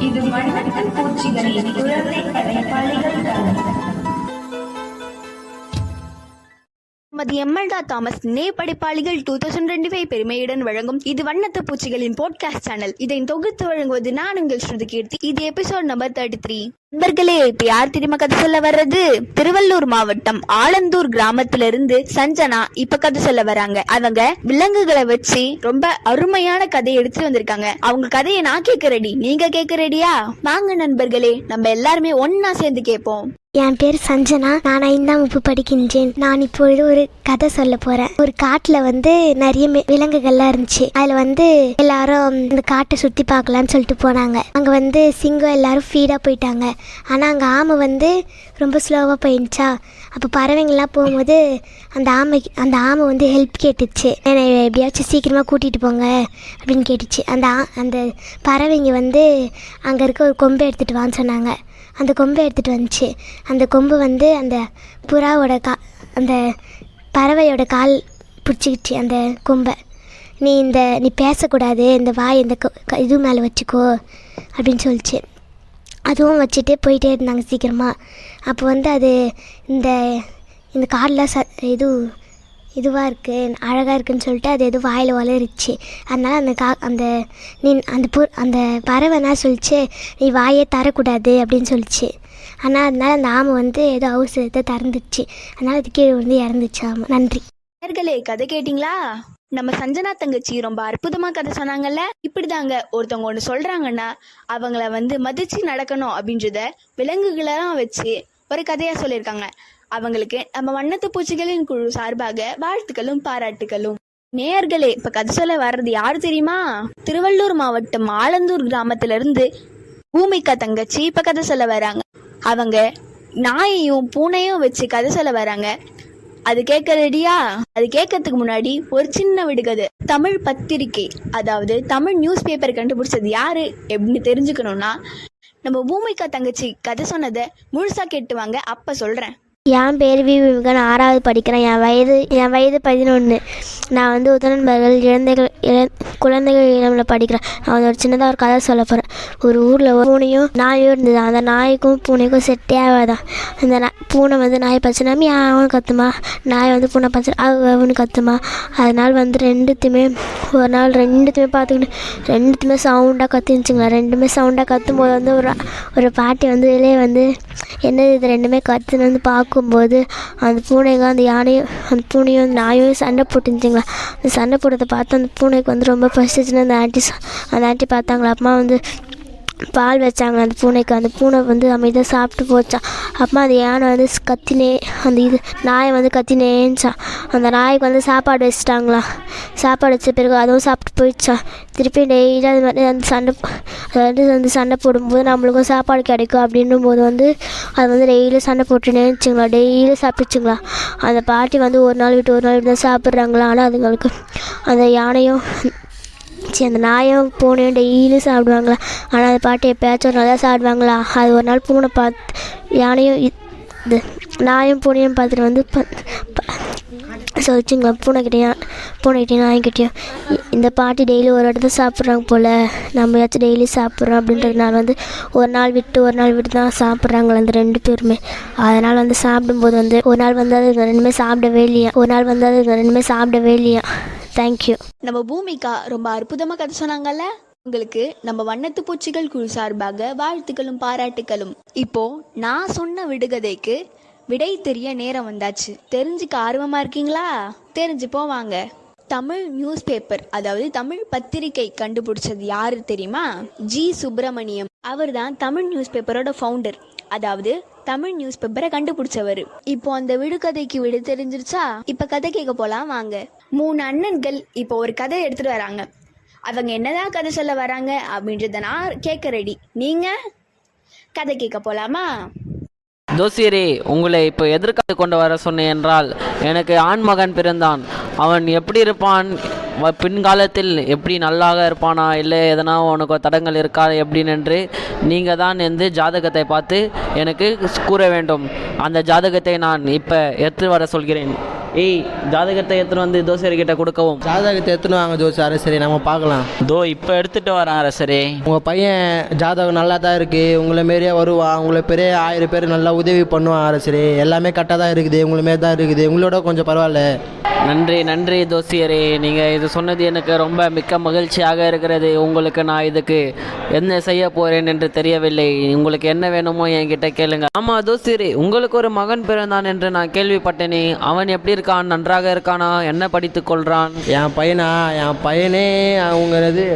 இது வண்ணத்து பூச்சிகளின் குழந்தை படைப்பாளிகள் தளம். திருமதி எம்எல்டா தாமஸ் படைப்பாளிகள் 2025 பெருமையுடன் வழங்கும் இது வண்ணத்து பூச்சிகளின் போட்காஸ்ட் சேனல். இதை தொகுத்து வழங்குவது நான் உங்கள் ஸ்ருதி கீர்த்தி. இது எபிசோட் நம்பர் 33. நண்பர்களே, இப்ப யார் தெரியுமா கதை சொல்ல வர்றது? திருவள்ளூர் மாவட்டம் ஆலந்தூர் கிராமத்திலிருந்து சஞ்சனா இப்ப கதை சொல்ல வராங்க. அவங்க விலங்குகளை வச்சு ரொம்ப அருமையான கதையை எடுத்து வந்திருக்காங்க. அவங்க கதையை நான் கேட்க ரெடி, நீங்க கேட்க ரெடியா? வாங்க நண்பர்களே, நம்ம எல்லாருமே ஒன்னா சேர்ந்து கேட்போம். என் பேர் சஞ்சனா. நான் 5ஆம் வகுப்பு படிக்கின்றேன். நான் இப்பொழுது ஒரு கதை சொல்ல போறேன். ஒரு காட்டுல நிறைய விலங்குகள்லாம் இருந்துச்சு. அதுல எல்லாரும் இந்த காட்டை சுத்தி பார்க்கலான்னு சொல்லிட்டு போனாங்க. அங்க சிங்கம் எல்லாரும் ஃபீடா போயிட்டாங்க. ஆனா அங்க ஆமை ரொம்ப ஸ்லோவா போயிடுச்சா. அப்போ பறவைங்கள்லாம் போகும்போது அந்த ஆமை ஹெல்ப் கேட்டுச்சு. என்னை எப்படியாச்சும் சீக்கிரமாக கூட்டிகிட்டு போங்க அப்படின்னு கேட்டுச்சு. அந்த பறவைங்க அங்கே இருக்க ஒரு கொம்பை எடுத்துகிட்டு வான்னு சொன்னாங்க. அந்த கொம்பை எடுத்துகிட்டு வந்துச்சு. அந்த கொம்பு அந்த புறாவோட அந்த பறவையோட கால் பிடிச்சிக்கிச்சு அந்த கொம்பை. நீ பேசக்கூடாது, இந்த வாய் இந்த இது மேலே வச்சுக்கோ அப்படின்னு சொல்லிச்சு. அதுவும் வச்சுட்டு போயிட்டே இருந்தாங்க சீக்கிரமாக. அப்போ அது இந்த காடில் இதுவாக இருக்குது, அழகாக இருக்குதுன்னு சொல்லிட்டு அது எதுவும் வாயில் வளரிச்சு. அதனால் அந்த பறவை என்ன சொல்லிச்சு, நீ வாயே தரக்கூடாது அப்படின்னு சொல்லிச்சு. ஆனால் அதனால் அந்த ஆமை ஏதோ அவசரத்தை திறந்துச்சு. அதனால் அது கீழே இறந்துச்சு ஆமை. நன்றி. நேயர்களே, கதை கேட்டிங்களா? நம்ம சஞ்சனா தங்கச்சி ரொம்ப அற்புதமா கதை சொன்னாங்கல்ல. இப்படிதாங்க ஒருத்தவங்க ஒன்று சொல்றாங்கன்னா அவங்கள மதிச்சு நடக்கணும் அப்படின்றத விலங்குகளெல்லாம் வச்சு ஒரு கதையா சொல்லியிருக்காங்க. அவங்களுக்கு நம்ம வண்ணத்து பூச்சிகளின் குழு சார்பாக வாழ்த்துக்களும் பாராட்டுகளும். நேயர்களே, இப்ப கதை சொல்ல வர்றது யாரு தெரியுமா? திருவள்ளூர் மாவட்டம் ஆலந்தூர் கிராமத்திலிருந்து பூமிகா தங்கச்சி இப்ப கதை சொல்ல வராங்க. அவங்க நாயையும் பூனையும் வச்சு கதை சொல்ல வராங்க. அது கேட்க ரெடியா? அது கேட்கறதுக்கு முன்னாடி ஒரு சின்ன விடுகதை. தமிழ் பத்திரிகை, அதாவது தமிழ் நியூஸ் பேப்பர் கண்டுபிடிச்சது யாரு எப்படின்னு தெரிஞ்சுக்கணும்னா நம்ம பூமிகா தங்கச்சி கதை சொன்னதை முழுசா கேட்டுவாங்க, அப்ப சொல்றேன். என் பேர் விவேகன், 6வது படிக்கிறேன். என் வயது 11. நான் உதனன்பர்கள் குழந்தைகள் இடம்ல படிக்கிறேன். நான் ஒரு சின்னதாக ஒரு கதை சொல்ல போகிறேன். ஒரு ஊரில் ஒரு பூனையும் நாயும் இருந்தது. அந்த நாய்க்கும் பூனைக்கும் செட்டே ஆகாதான். அந்த பூனை நாய் பச்சைனா அவனு கத்துமா, நாய் பூனை பச்சை அவனு கத்துமா. அதனால் ரெண்டுத்தையுமே ஒரு நாள் பார்த்துக்கிட்டு ரெண்டுத்துமே சவுண்டாக கத்திருந்துச்சுங்களா. ரெண்டுமே சவுண்டாக கத்தும்போது ஒரு பாட்டி வெளியே என்னது இது ரெண்டுமே கத்துன்னு பார்க்கும்போது அந்த பூனைங்க அந்த யானையும் அந்த பூனையும் நாயும் சண்டை போட்டுருந்துச்சிங்களா. அந்த சண்டை போட்டதை பார்த்து அந்த பூனைக்கு ரொம்ப பசிச்சுன்னு அந்த ஆண்டி பார்த்தாங்களா. அம்மா பால் வச்சாங்க அந்த பூனைக்கு. அந்த பூனை அமைதியாக சாப்பிட்டு போச்சான். அப்புறமா அந்த யானை கத்தினே அந்த நாயை கத்தினேன்ச்சான். அந்த நாய்க்கு சாப்பாடு வச்சுட்டாங்களா. சாப்பாடு வச்ச பிறகு அதுவும் சாப்பிட்டு போயிடுச்சான். திருப்பி டெய்லி அது மாதிரி அந்த சண்டை போடும்போது நம்மளுக்கும் சாப்பாடு கிடைக்கும் அப்படின்னும் போது அது டெய்லி சண்டை போட்டுனே இருந்துச்சுங்களா. டெய்லி சாப்பிட்டுச்சுங்களா. அந்த பாட்டி ஒரு நாள் விட்டு தான் சாப்பிட்றாங்களா. ஆனால் அதுங்களுக்கு அந்த யானையும் அந்த நாயும் பூனையும் டெய்லி சாப்பிடுவாங்களா. ஆனால் அந்த பாட்டி எப்போயாச்சும் ஒரு நாள் தான் சாப்பிடுவாங்களா. அது ஒரு நாள் பூனை யானையும் நாயும் பூனையும் பார்த்துட்டு சொல்லிச்சுங்களா பூனைக்கிட்டையும் நாய்கிட்டையும், இந்த பாட்டி டெய்லி ஒரு இடத்துல சாப்பிட்றாங்க போல், நம்ம ஏதாச்சும் டெய்லி சாப்பிட்றோம் அப்படின்றதுனால ஒரு நாள் விட்டு தான் சாப்பிட்றாங்களா அந்த 2 பேருமே. அதனால் சாப்பிடும்போது ஒரு நாள் அது ரெண்டுமே சாப்பிடவே இல்லையா. தேங்க்யூ. நம்ம பூமிகா ரொம்ப அற்புதமா கதை சொன்னாங்கல்ல. உங்களுக்கு நம்ம வண்ணத்து பூச்சிகள் குழு சார்பாக வாழ்த்துக்களும் பாராட்டுகளும். இப்போ நான் சொன்ன விடுகதைக்கு விடை தெரிய நேரம் வந்தாச்சு. தெரிஞ்சுக்க ஆர்வமா இருக்கீங்களா? தெரிஞ்சு போவாங்க. தமிழ் நியூஸ் பேப்பர், அதாவது தமிழ் பத்திரிகை கண்டுபிடிச்சது யாரு தெரியுமா? ஜி சுப்பிரமணியம். அவர் தான் தமிழ் நியூஸ் பேப்பரோட ஃபவுண்டர், அதாவது தமிழ் நியூஸ் பேப்பரை கண்டுபிடிச்சவர். இப்போ அந்த விடுகதைக்கு விட தெரிஞ்சிருச்சா? இப்ப கதை கேட்க போலாம் வாங்க. 3 அண்ணன்கள் இப்போ ஒரு கதை எடுத்துட்டு வராங்க. அவங்க என்னதான் கதை சொல்ல வராங்க அப்படின்றத நான் கேட்க ரெடி. நீங்க கதை கேட்க போலாமா? ஜோசியரே, உங்களை இப்போ எதிர்காத்து கொண்டு வர சொன்னேன் என்றால் எனக்கு ஆண்மகன் பிறந்தான். அவன் எப்படி இருப்பான், பின்காலத்தில் எப்படி நல்லாக இருப்பானா, இல்லை எதனா உனக்கு தடங்கள் இருக்கா எப்படின்னு நீங்கள் தான் ஜாதகத்தை பார்த்து எனக்கு கூற வேண்டும். அந்த ஜாதகத்தை நான் இப்போ எடுத்து வர சொல்கிறேன். ஏய், ஜாதகத்தை எடுத்துன்னு வந்து ஜோசியர்கிட்ட கொடுக்கவும். ஜாதகத்தை எடுத்துன்னு வாங்க ஜோசி அரசரே, நம்ம பார்க்கலாம். தோ இப்போ எடுத்துகிட்டு வரேன் அரசரே. உங்கள் பையன் ஜாதகம் நல்லா தான் இருக்குது, உங்களை மாரியே வருவான், உங்களை பெரிய 1000 பேர் நல்லா உதவி பண்ணுவான் அரசரே. எல்லாமே கரெக்டாக தான் இருக்குது, உங்களை மாரி தான் இருக்குது, உங்களோட கொஞ்சம் பரவாயில்ல. நன்றி நன்றி ஜோசியரே, நீங்கள் இது சொன்னது எனக்கு ரொம்ப மிக்க மகிழ்ச்சியாக இருக்கிறது. உங்களுக்கு நான் இதுக்கு என்ன செய்ய போகிறேன் என்று தெரியவில்லை. உங்களுக்கு என்ன வேணுமோ என்கிட்ட கேளுங்க. ஆமாம் ஜோசியரே, உங்களுக்கு ஒரு மகன் பிறந்தான் என்று நான் கேள்விப்பட்டேனே. அவன் எப்படி இருக்கான்? நன்றாக இருக்கானா? என்ன படித்து கொள்கிறான்? என் பையனே அவங்கிறது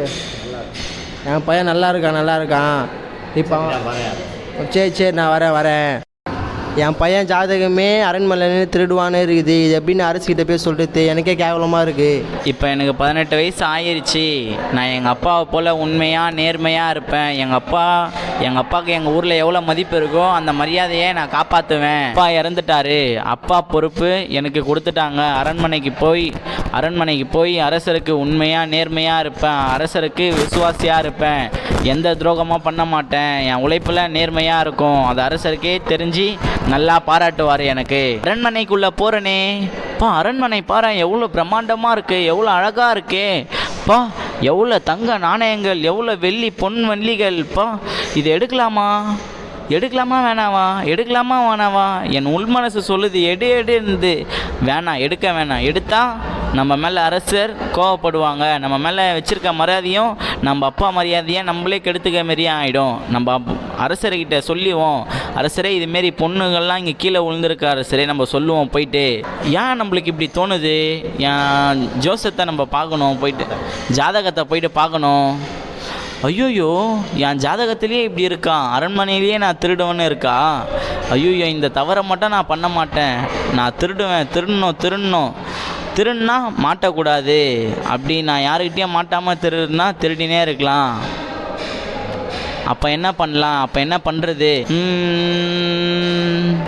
என் பையன் நல்லா இருக்கான். இப்போ சரி நான் வரேன். என் பையன் ஜாதகமே அரண்மனையில் திருடுவானே இருக்குது. இது எப்படின்னு அரசுக்கிட்ட போய் சொல்கிறது எனக்கே கேவலமாக இருக்குது. இப்போ எனக்கு 18 வயசு ஆயிடுச்சு. நான் எங்கள் அப்பாவை போல் உண்மையாக நேர்மையாக இருப்பேன். எங்கள் அப்பாவுக்கு எங்கள் ஊரில் எவ்வளோ மதிப்பு இருக்கோ அந்த மரியாதையை நான் காப்பாற்றுவேன். அப்பா இறந்துட்டாரு, அப்பா பொறுப்பு எனக்கு கொடுத்துட்டாங்க. அரண்மனைக்கு போய் அரசருக்கு உண்மையாக நேர்மையாக இருப்பேன். அரசருக்கு விசுவாசியாக இருப்பேன். எந்த துரோகமாக பண்ண மாட்டேன். என் உழைப்பில் நேர்மையாக இருக்கும். அது அரசருக்கே தெரிஞ்சு நல்லா பாராட்டுவார் எனக்கு. அரண்மனைக்குள்ளே போகிறேனே பா, அரண்மனை பாரு எவ்வளோ பிரம்மாண்டமாக இருக்குது, எவ்வளோ அழகாக இருக்கே பா, எவ்வளோ தங்க நாணயங்கள், எவ்வளோ வெள்ளி பொன் வெள்ளிகள் பா. இது எடுக்கலாமா வேணாவா? என் உள் மனசு சொல்லுது எடுந்து. எடுக்க வேணாம். எடுத்தா நம்ம மேலே அரசர் கோவப்படுவாங்க. நம்ம மேலே வச்சுருக்க மரியாதையும் நம்ம அப்பா மரியாதையை நம்மளே கெடுத்துக்க மாரியும் ஆகிடும். நம்ம அரசர்கிட்ட சொல்லுவோம், அரசரே இதுமாரி பொண்ணுங்கள்லாம் இங்கே கீழே விழுந்திருக்க அரசரே நம்ம சொல்லுவோம் போயிட்டு. ஏன் நம்மளுக்கு இப்படி தோணுது? என் ஜோசத்தை நம்ம பார்க்கணும், போயிட்டு ஜாதகத்தை போயிட்டு பார்க்கணும். ஐயோயோ, என் ஜாதகத்திலே இப்படி இருக்கான், அரண்மனையிலேயே நான் திருடுவேன்னு இருக்கா. ஐயோயோ, இந்த தவறை மட்டும் நான் பண்ண மாட்டேன். நான் திருடுனா மாட்டக்கூடாது. அப்படி நான் யாருக்கிட்டேயும் மாட்டாமல் திருடினே இருக்கலாம். அப்போ என்ன பண்ணலாம்? அப்போ என்ன பண்ணுறது?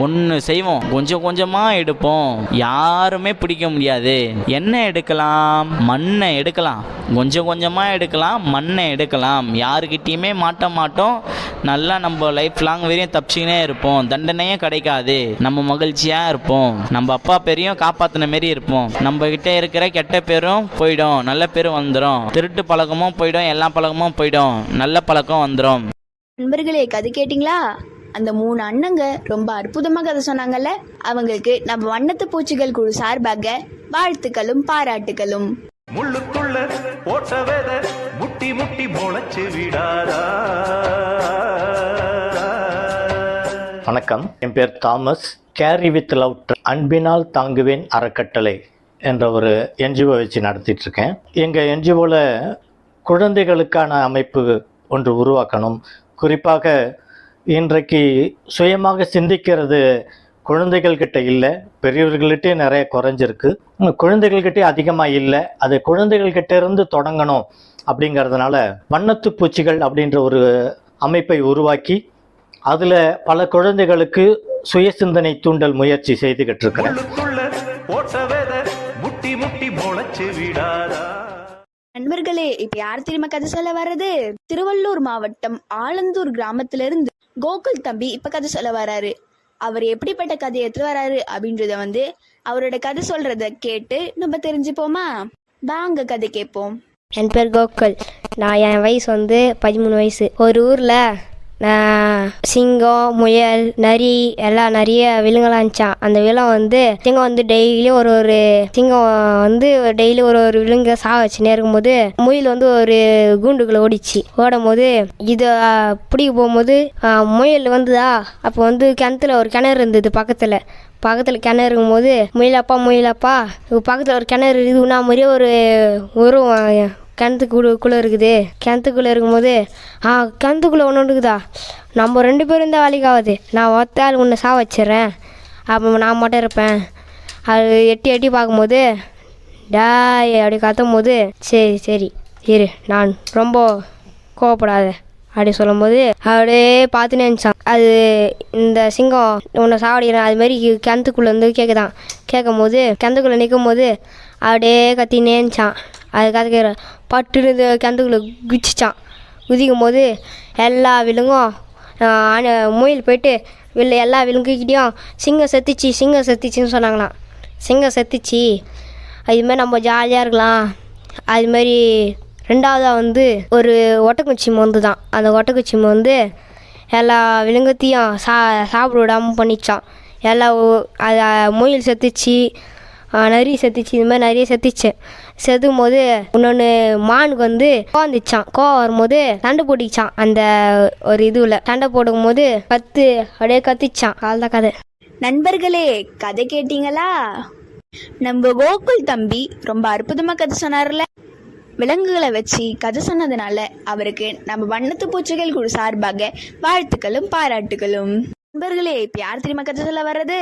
ஒன்று செய்வோம், கொஞ்சம் கொஞ்சமாக எடுப்போம். யாருமே பிடிக்க முடியாது. என்ன எடுக்கலாம்? மண்ணை எடுக்கலாம். கொஞ்சம் கொஞ்சமாக எடுக்கலாம், மண்ணை எடுக்கலாம். யாருக்கிட்டேயுமே மாட்ட மாட்டோம். நல்லா நம்ம லைஃப் லாங் வரையும் தப்பிச்சுக்கினே இருப்போம். தண்டனையே கிடைக்காது. நம்ம மகிழ்ச்சியாக இருப்போம். நம்ம அப்பா பேரையும் காப்பாற்றின மாரி இருப்போம். நம்ம கிட்ட இருக்கிற கெட்ட பேரும் போயிடும், நல்ல பேரும் வந்துடும். திருட்டு பழக்கமும் போயிடும், எல்லா பழக்கமும் போயிடும், நல்ல பழக்கம் வந்துடும். நண்பர்களே, கதை கேட்டிங்களா? அந்த 3 அண்ணங்க ரொம்ப அற்புதமாக கதை சொன்னாங்கல்ல. அவங்களுக்கு நம்ம வண்ணத்து பூச்சிகள் குழு சார்பாக வாழ்த்துக்களும் பாராட்டுகளும். முள்ளுக்குள்ள போட்ட வேத முட்டி முட்டி முளைச்சு விடாதா. வணக்கம், என் பேர் தாமஸ். கேரி வித் லவ் அன்பினால் தாங்குவேன் அறக்கட்டளை என்ற ஒரு என்ஜிஓ வச்சு நடத்திட்டுருக்கேன். எங்கள் என்ஜிஓவில் குழந்தைகளுக்கான அமைப்பு ஒன்று உருவாக்கணும். குறிப்பாக இன்றைக்கு சுயமாக சிந்திக்கிறது குழந்தைகள்கிட்ட இல்லை, பெரியவர்கள்கிட்டே நிறைய குறைஞ்சிருக்கு. குழந்தைகள்கிட்டே அதிகமாக இல்லை. அது குழந்தைகள்கிட்ட இருந்து தொடங்கணும். அப்படிங்கிறதுனால வண்ணத்து பூச்சிகள் அப்படின்ற ஒரு அமைப்பை உருவாக்கி அதில் பல குழந்தைகளுக்கு சுய சிந்தனை தூண்டல் முயற்சி செய்துகிட்டு இருக்கிறேன். நண்பர்களே, இப்ப யார் தெரியுமா கதை சொல்ல வர்றது? திருவள்ளூர் மாவட்டம் ஆலந்தூர் கிராமத்திலிருந்து கோகுல் தம்பி இப்ப கதை சொல்ல வராரு. அவர் எப்படிப்பட்ட கதையை எடுத்து வராரு அப்படின்றத அவரோட கதை சொல்றத கேட்டு நம்ம தெரிஞ்சுப்போமா? வாங்க கதை கேட்போம். என் பேர் கோகுல். என் வயசு 13 வயசு. ஒரு ஊரில் சிங்கம், முயல், நரி எல்லாம் நிறைய விலங்குலாம் இருந்துச்சான். அந்த விலங்கு சிங்கம் டெய்லி ஒரு சிங்கம் டெய்லி ஒரு விலங்கை வச்சுனே இருக்கும்போது முயல் ஒரு கூண்டுக்குள்ள ஓடும் போது இதை பிடிக்க போகும்போது முயல் அப்போ கிணத்துல ஒரு கிணறு இருந்தது. பக்கத்தில் கிணறு இருக்கும்போது முயலப்பா பக்கத்தில் ஒரு கிணறு இருக்குன்னா மாதிரியே ஒரு உருவம் கிணத்துக்குள்ளே இருக்குது. கிணத்துக்குள்ளே இருக்கும்போது கிணத்துக்குள்ளே ஒன்று இருக்குதா, நம்ம 2 பேரும் இருந்தால் வேலைக்கு ஆகுது. நான் ஒத்தாள் உன்னை வச்சிட்றேன், அப்போ நான் மட்டும் இருப்பேன். அது எட்டி பார்க்கும்போது டாய் அப்படி கத்தும் போது சரி இரு, நான் ரொம்ப கோவப்படாத அப்படி சொல்லும்போது அப்படியே பார்த்துன்னு நினச்சான். அது இந்த சிங்கம் உன்னை சாவடிக்கிறேன் அது மாதிரி கிணத்துக்குள்ளே கேட்குதான். கேட்கும் போது கிணத்துக்குள்ளே நிற்கும் போது அப்படியே கத்தினே இருந்துச்சான். அது கற்றுக்கிற பட்டுன்னு கிணத்துக்குள்ளே குதிச்சான். குதிக்கும் போது எல்லா விலங்கும் முயல் போயிட்டு எல்லா விலங்குக்கிட்டையும் சிங்கம் செத்துச்சின்னு சொன்னாங்களாம். சிங்கம் செத்துச்சு, அதுமாதிரி நம்ம ஜாலியாக இருக்கலாம். அதுமாரி ரெண்டாவதாக வந்து ஒரு ஒட்டக்குச்சி மருந்து தான். அந்த ஒட்டக்குச்சி மருந்து எல்லா விலங்குத்தையும் சாப்பிட விடாமல் பண்ணிச்சான். அது முயல் செத்துச்சு, நரி செத்துச்சு, இது மாதிரி நிறைய செத்துச்சு. செத்தும் போது இன்னொன்று மானுக்கு வந்து கோவம் வரும்போது சண்டை போட்டிச்சான். அந்த ஒரு இதுவில் சண்டை போடும் போது அப்படியே கத்திச்சான். அதுதான் கதை. நண்பர்களே, கதை கேட்டீங்களா? நம்ம கோகுல் தம்பி ரொம்ப அற்புதமா கதை சொன்னார்ல. விலங்குகளை வச்சு கதை சொன்னதுனால அவருக்கு நம்ம வண்ணத்து பூச்சிகள் குழு சார்பாக வாழ்த்துக்களும் பாராட்டுகளும். நண்பர்களே, இப்ப யார் தெரியுமா கதை சொல்ல வர்றது?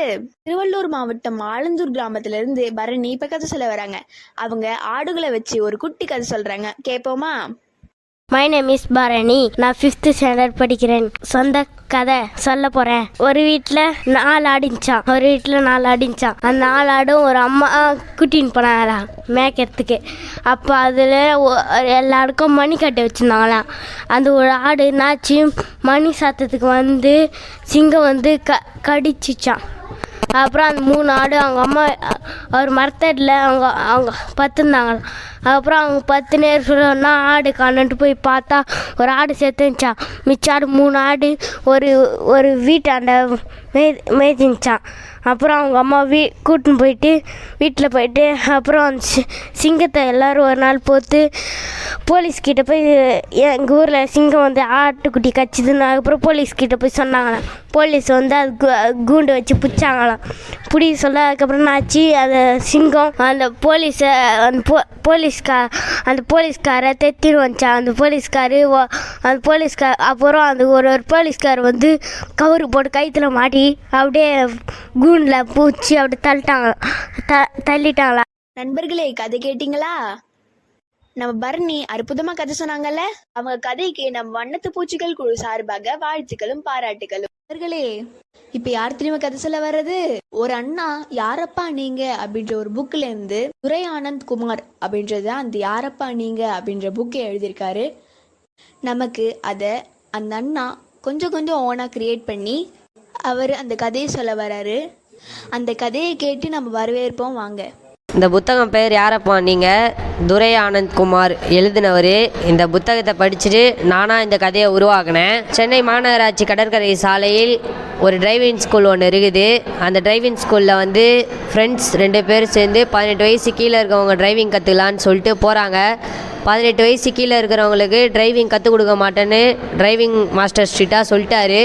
திருவள்ளூர் மாவட்டம் ஆலந்தூர் கிராமத்துல இருந்து பரணி இப்ப கதை சொல்ல வராங்க. அவங்க ஆடுகளை வச்சு ஒரு குட்டி கதை சொல்றாங்க, கேட்போமா? My name is Bharani. நான் 5th ஸ்டாண்டர்ட் படிக்கிறேன். சொந்த கதை சொல்ல போகிறேன். ஒரு வீட்டில் 4 ஆடிச்சான். அந்த 4 ஆடும் ஒரு அம்மா குட்டின்னு போனாங்களாம் மேய்க்கிறதுக்கு. அப்போ அதில் எல்லாருக்கும் மணி கட்டி வச்சுருந்தாங்களாம். அந்த ஒரு ஆடு என்னாச்சு, மணி சாத்தத்துக்கு வந்து சிங்கம் வந்து கடிச்சிச்சான். அப்புறம் அந்த 3 ஆடு அவங்க அம்மா ஒரு மரத்தடியில் அவங்க பத்துருந்தாங்களாம். அப்புறம் அவங்க 10 நேரம் சொல்லணும்னா ஆடு காணன்ட்டு போய் பார்த்தா ஒரு ஆடு செத்துச்சான். மிச்ச ஆடு 3 ஆடு ஒரு வீட்டாண்ட மேய்ச்சிச்சான். அப்புறம் அவங்க அம்மா கூட்டின்னு போயிட்டு வீட்டில் போயிட்டு அப்புறம் அந்த சிங்கத்தை எல்லோரும் ஒரு நாள் போட்டு போலீஸ்கிட்ட போய் எங்கள் ஊரில் சிங்கம் வந்து ஆட்டுக்குட்டி கச்சிதுன்னு அப்புறம் போலீஸ்கிட்ட போய் சொன்னாங்களாம். போலீஸ் வந்து அது கூண்டு வச்சு பிடிச்சாங்களாம். பிடிக்க சொல்ல அதுக்கப்புறம் ஆச்சு, அந்த சிங்கம் அந்த போலீஸ்காரை தெத்தின்னு வந்துச்சான். அந்த போலீஸ்கார் அப்புறம் அந்த ஒரு போலீஸ்கார் வந்து கவரு போட்டு கைத்தில் மாட்டி அப்படியே கூண்டில் பூச்சி அப்படி தள்ளிட்டாங்களா. நண்பர்களே, கதை கேட்டீங்களா? நம்ம பரணி அற்புதமா கதை சொன்னாங்கல்ல. அவங்க கதைக்கு நம்ம வண்ணத்து பூச்சிகள் குழு சார்பாக வாழ்த்துக்களும் பாராட்டுகளும். நண்பர்களே, இப்ப யார் தெரியுமா கதை சொல்ல வர்றது? ஒரு அண்ணா யாரப்பா நீங்க அப்படின்ற ஒரு புக்ல இருந்து துரை ஆனந்த் குமார் அப்படின்றத அந்த யாரப்பா நீங்க அப்படின்ற புக்கை எழுதியிருக்காரு. நமக்கு அதை அந்த அண்ணா கொஞ்சம் ஓனா கிரியேட் பண்ணி அவர் அந்த கதையை சொல்ல வர்றாரு. அந்த கதையை கேட்டு நம்ம வரவேற்போம், வாங்க. இந்த புத்தகம் பேர் யாரப்பா நீங்கள், துரை ஆனந்த் குமார் எழுதினவர். இந்த புத்தகத்தை படிச்சுட்டு நானாக இந்த கதையை உருவாக்கினேன். சென்னை மாநகராட்சி கடற்கரை சாலையில் ஒரு டிரைவிங் ஸ்கூல் ஒன்று இருக்குது. அந்த டிரைவிங் ஸ்கூலில் வந்து ஃப்ரெண்ட்ஸ் 2 பேர் சேர்ந்து 18 வயசு கீழே இருக்கவங்க டிரைவிங் கற்றுக்கலான்னு சொல்லிட்டு போகிறாங்க. 18 வயசு கீழே இருக்கிறவங்களுக்கு டிரைவிங் கற்றுக் கொடுக்க மாட்டேன்னு டிரைவிங் மாஸ்டர் ஸ்ட்ரிக்டாக சொல்லிட்டாரு.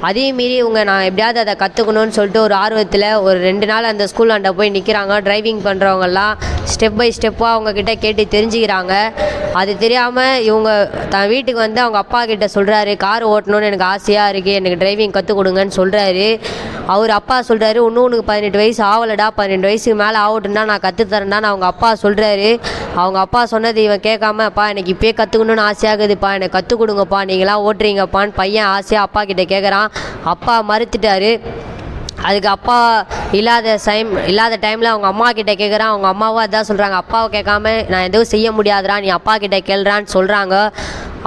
அதையும் மீறி இவங்க நான் எப்படியாவது அதை கற்றுக்கணும்னு சொல்லிட்டு ஒரு ஆர்வத்தில் ஒரு 2 நாள் அந்த ஸ்கூலாண்ட போய் நிற்கிறாங்க. டிரைவிங் பண்ணுறவங்கெல்லாம் ஸ்டெப் பை ஸ்டெப்பாக அவங்கக்கிட்ட கேட்டு தெரிஞ்சுக்கிறாங்க. அது தெரியாமல் இவங்க தன் வீட்டுக்கு வந்து அவங்க அப்பா கிட்ட சொல்கிறாரு, கார் ஓட்டணும்னு எனக்கு ஆசையாக இருக்குது, எனக்கு டிரைவிங் கற்றுக் கொடுங்கன்னு சொல்கிறாரு. அவர் அப்பா சொல்கிறாரு, இன்னும் உனக்கு 18 வயசு ஆகலடா, 18 வயசுக்கு மேலே ஆகட்டும்னா நான் கற்றுத்தரேன்டான்னு அவங்க அப்பா சொல்கிறாரு. அவங்க அப்பா சொன்னது இவன் கேட்காம, அப்பா எனக்கு இப்போயே கற்றுக்கணுன்னு ஆசையாகுதுப்பா, எனக்கு கற்றுக் கொடுங்கப்பா, நீங்களாம் ஓட்டுறீங்கப்பான்னு பையன் ஆசையாக அப்பா கிட்டே கேட்குறான். அப்பா மறுத்துட்டாரு. அதுக்கு அப்பா இல்லாத டைமில் அவங்க அம்மா கிட்டே கேட்குறான். அவங்க அம்மாவும் அதான் சொல்கிறாங்க, அப்பாவை கேட்காம நான் எதுவும் செய்ய முடியாதுடா, நீ அப்பா கிட்டே கேள்றான்னு சொல்கிறாங்க.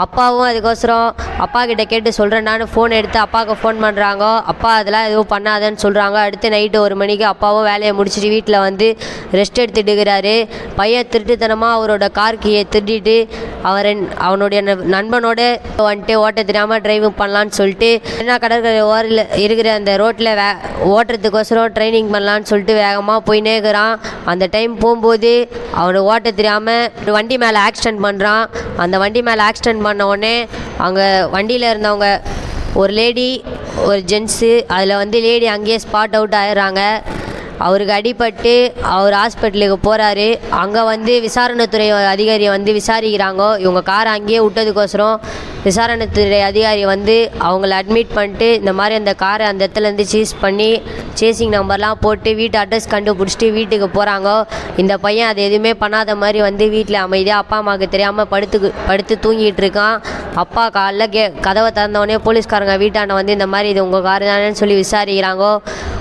அப்பாவும் அதுக்கோசரம் அப்பா கிட்டே கேட்டு சொல்கிறேன்டான்னு ஃபோன் எடுத்து அப்பாவுக்கு ஃபோன் பண்ணுறாங்க. அப்பா அதெல்லாம் எதுவும் பண்ணாதேன்னு சொல்கிறாங்க. அடுத்து நைட்டு 1 மணிக்கு அப்பாவும் வேலையை முடிச்சுட்டு வீட்டில் வந்து ரெஸ்ட் எடுத்துட்டு இருக்கிறாரு. பையன் திருட்டுத்தனமாக அவரோட கார் கீயை திருடிட்டு அவனுடைய நண்பனோட வந்துட்டு ஓட்ட தெரியாமல் டிரைவிங் பண்ணலான்னு சொல்லிட்டு என்ன கடற்கரை ஓரில் இருக்கிற அந்த ரோட்டில் ஓட்டுறதுக்கோசரம் ட்ரைனிங் பண்ணலான்னு சொல்லிட்டு வேகமாக போயினே இருக்கிறான். அந்த டைம் போகும்போது அவனை ஓட்ட தெரியாமல் வண்டி மேலே ஆக்சிடென்ட் பண்ணுறான். அந்த வண்டி மேலே ஆக்சிடென்ட் பண்ண உடனே அங்கே வண்டியில் இருந்தவங்க ஒரு லேடி ஒரு ஜென்ஸு, அதில் வந்து லேடி அங்கேயே ஸ்பாட் அவுட் ஆயிடுறாங்க. அவருக்கு அடிபட்டு அவர் ஹாஸ்பிட்டலுக்கு போகிறாரு. அங்கே வந்து விசாரணைத்துறை அதிகாரியை வந்து விசாரிக்கிறாங்க. இவங்க காரை அங்கேயே விட்டதுக்கோசரம் விசாரணைத்துறை அதிகாரி வந்து அவங்கள அட்மிட் பண்ணிட்டு இந்த மாதிரி அந்த காரை அந்த இடத்துலேருந்து சீஸ் பண்ணி சேசிங் நம்பர்லாம் போட்டு வீட்டு அட்ரஸ் கண்டுபிடிச்சிட்டு வீட்டுக்கு போகிறாங்க. இந்த பையன் அது எதுவுமே பண்ணாத மாதிரி வந்து வீட்டில் அமைதியாக அப்பா அம்மாவுக்கு தெரியாமல் படுத்து தூங்கிட்டு இருக்கான். அப்பா காலைல கதவை திறந்தவொடனே போலீஸ்காரங்க வீட்டாண்ட வந்து இந்த மாதிரி இது உங்கள் காரு தானேன்னு சொல்லி விசாரிக்கிறாங்கோ.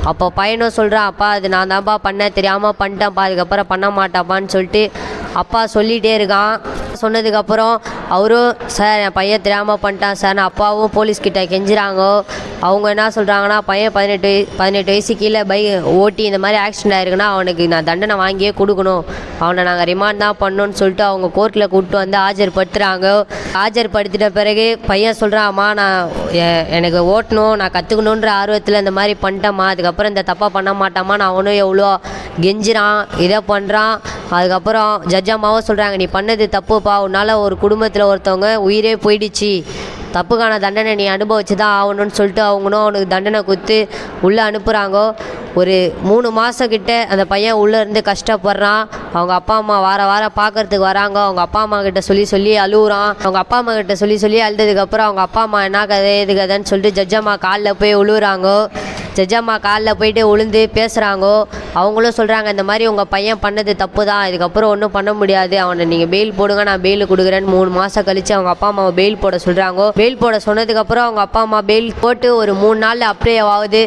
அப்போ பையனும் சொல்கிறான், அப்பா இது நான் தான்ப்பா பண்ணேன், தெரியாமல் பண்ணிட்டேன்ப்பா, அதுக்கப்புறம் பண்ண மாட்டாப்பான்னு சொல்லிட்டு அப்பா சொல்லிகிட்டே இருக்கான். சொன்னதுக்கப்புறம் அவரும் சார் என் பையன் தெரியாமல் பண்ணிட்டான் சார், அப்பாவும் போலீஸ்கிட்ட கெஞ்சுறாங்க. அவங்க என்ன சொல்கிறாங்கன்னா, பையன் 18 வயசு கீழே ஓட்டி இந்த மாதிரி ஆக்சிடென்ட் ஆயிருக்குன்னா அவனுக்கு நான் தண்டனை வாங்கியே கொடுக்கணும், அவனை நாங்கள் ரிமாண்ட் தான் பண்ணணும்னு சொல்லிட்டு அவங்க கோர்ட்டில் கூப்பிட்டு வந்து ஆஜர்படுத்துகிறாங்க. ஆஜர்படுத்தின பிறகு பையன் சொல்கிறாம்மா, நான் எனக்கு ஓட்டணும், நான் கற்றுக்கணுன்ற ஆர்வத்தில் இந்த மாதிரி பண்ணிட்டேம்மா, அதுக்கப்புறம் இந்த தப்பாக பண்ண மாட்டாமா, நான் அவனும் எவ்வளோ கெஞ்சிறான் இதை பண்ணுறான். அதுக்கப்புறம் ஜட்ஜம்மாவும் சொல்கிறாங்க, நீ பண்ணது தப்புப்பா, உன்னால் ஒரு குடும்பத்தில் ஒருத்தவங்க உயிரே போயிடுச்சு, தப்புக்கான தண்டனை நீ அனுபவிச்சு தான் ஆகணும்னு சொல்லிட்டு அவங்களும் அவனுக்கு தண்டனை கொடுத்து உள்ளே அனுப்புகிறாங்கோ. ஒரு 3 மாதம் கிட்ட அந்த பையன் உள்ளே இருந்து கஷ்டப்படுறான். அவங்க அப்பா அம்மா வாரம் பார்க்கறதுக்கு வராங்க. அவங்க அப்பா அம்மா கிட்ட சொல்லி அழுகுறான். அவங்க அப்பா அம்மா கிட்ட சொல்லி அழுதுக்கப்புறம் அவங்க அப்பா அம்மா என்ன கதை எது கதைன்னு சொல்லிட்டு ஜட்ஜம்மா காலில் போய் விழுகுறாங்கோ. ஜட்ஜம்மா காலில் போயிட்டு விழுந்து பேசுகிறாங்கோ. அவங்களும் சொல்கிறாங்க, இந்த மாதிரி உங்கள் பையன் பண்ணது தப்பு தான், இதுக்கப்புறம் ஒன்றும் பண்ண முடியாது, அவனை நீங்கள் பெயில் போடுங்க, நான் பெயில் கொடுக்குறேன்னு 3 மாதம் கழித்து அவங்க அப்பா அம்மாவை பெயில் போட சொல்கிறாங்கோ. பெயில் போட சொன்னதுக்கப்புறம் அவங்க அப்பா அம்மா பெயில் போட்டு ஒரு 3 நாளில் அப்ளை ஆகுது.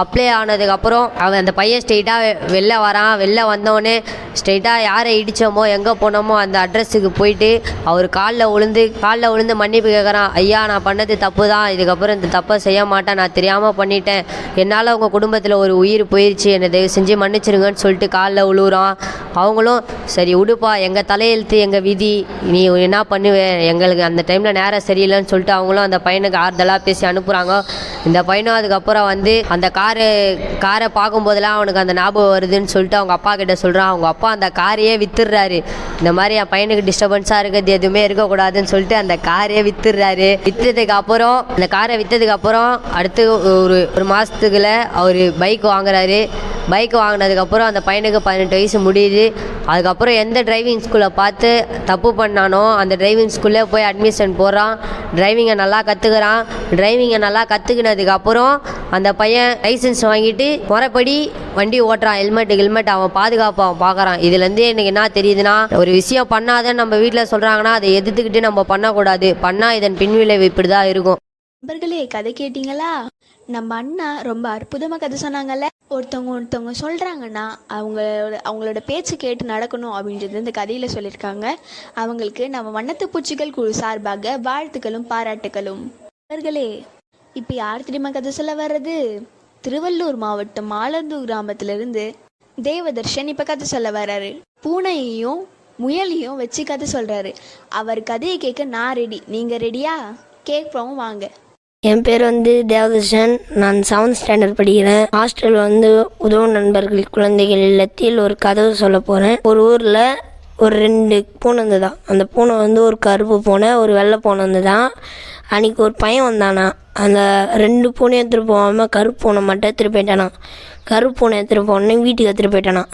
அப்ளை ஆனதுக்கப்புறம் அவன் அந்த பையன் ஸ்ட்ரெயிட்டாக வெளில வரான். வெளில வந்தோடனே ஸ்ட்ரெயிட்டாக யாரை இடித்தோமோ எங்கே போனோமோ அந்த அட்ரஸுக்கு போயிட்டு அவர் காலில் விழுந்து மன்னிப்பு கேட்குறான். ஐயா, நான் பண்ணது தப்பு தான், இதுக்கப்புறம் இந்த தப்பை செய்ய மாட்டேன், நான் தெரியாமல் பண்ணிட்டேன், என்னால் உங்கள் குடும்பத்தில் ஒரு உயிர் போயிடுச்சு, என்னை தயவு செஞ்சு மன்னிச்சிருங்கன்னு சொல்லிட்டு காலில் விழுகுறான். அவங்களும் சரி விடுப்பா, எங்கள் தலையெழுத்து எங்கள் விதி, நீ என்ன பண்ணுவேன், எங்களுக்கு அந்த டைமில் நேரம் சரியில்லைன்னு சொல்லிட்டு அவங்களும் அந்த பையனுக்கு ஆறுதலாக பேசி அனுப்புகிறாங்க. இந்த பையனும் அதுக்கப்புறம் வந்து அந்த காரை பார்க்கும்போதெல்லாம் அவனுக்கு அந்த ஞாபகம் வருதுன்னு சொல்லிட்டு அவங்க அப்பா கிட்ட சொல்கிறான். அவங்க அப்பா அந்த காரையே வித்துடுறாரு. இந்த மாதிரி என் பையனுக்கு டிஸ்டர்பன்ஸாக இருக்கிறது எதுவுமே இருக்கக்கூடாதுன்னு சொல்லிட்டு அந்த காரையே வித்துடுறாரு. விற்றதுக்கப்புறம் அந்த காரை விற்றதுக்கப்புறம் அடுத்து ஒரு மாதத்துக்குள்ள அவர் பைக் வாங்குறாரு. பைக் வாங்கினதுக்கப்புறம் அந்த பையனுக்கு 18 வயசு முடியுது. அதுக்கப்புறம் எந்த டிரைவிங் ஸ்கூலை பார்த்து தப்பு பண்ணானோ அந்த டிரைவிங் ஸ்கூல்லே போய் அட்மிஷன் போடுறான். டிரைவிங்கை நல்லா கற்றுக்கிறான். டிரைவிங்கை நல்லா கற்றுக்கினதுக்கப்புறம் அந்த பையன் லைசன்ஸ் வாங்கிட்டு முறைப்படி வண்டி ஓட்டுறான். ஹெல்மெட் அவன் பாதுகாப்பு அவன் பார்க்குறான். இதுலேருந்து எனக்கு என்ன தெரியுதுன்னா, ஒரு விஷயம் பண்ணாதன்னு நம்ம வீட்டில் சொல்கிறாங்கன்னா அதை எதிர்த்துக்கிட்டு நம்ம பண்ணக்கூடாது, பண்ணால் இதன் பின்விளைவு இப்படி தான் இருக்கும். நண்பர்களே, கதை கேட்டிங்களா? நம்ம அண்ணா ரொம்ப அற்புதமாக கதை சொன்னாங்கல்ல. ஒருத்தவங்க சொல்கிறாங்கன்னா அவங்களோட பேச்சு கேட்டு நடக்கணும் அப்படின்றது இந்த கதையில் சொல்லியிருக்காங்க. அவங்களுக்கு நம்ம வண்ணத்து பூச்சிகள் குழு சார்பாக வாழ்த்துக்களும் பாராட்டுகளும். நண்பர்களே, இப்போ யார் தெரியுமா கதை சொல்ல வர்றது? திருவள்ளூர் மாவட்டம் ஆலந்தூர் கிராமத்திலிருந்து தேவதர்ஷன் இப்போ கதை சொல்ல வர்றாரு. பூனையையும் முயலையும் வச்சு கதை சொல்கிறாரு. அவர் கதையை கேட்க நான் ரெடி, நீங்கள் ரெடியா? கேட்போம் வாங்க. என் பேர் வந்து தேவதர்ஷன். நான் 7th ஸ்டாண்டர்ட் படிக்கிறேன். ஹாஸ்டல் வந்து உதவும் நண்பர்கள் குழந்தைகள் இல்லத்தில் ஒரு கதை சொல்ல போகிறேன். ஒரு ஊரில் ஒரு 2 பூனை இருந்துதான். அந்த பூனை வந்து ஒரு கருப்பு பூனை, ஒரு வெள்ளை பூனை இருந்துதான். அன்றைக்கி ஒரு பையன் வந்தானா. அந்த 2 பூனையும் எடுத்துகிட்டு போகாமல் கருப்பு பூனை மட்டும் எடுத்துகிட்டு போயிட்டானா. கருப்பு பூனை எடுத்துகிட்டு போனோடனே வீட்டுக்கு எடுத்துகிட்டு போயிட்டானா.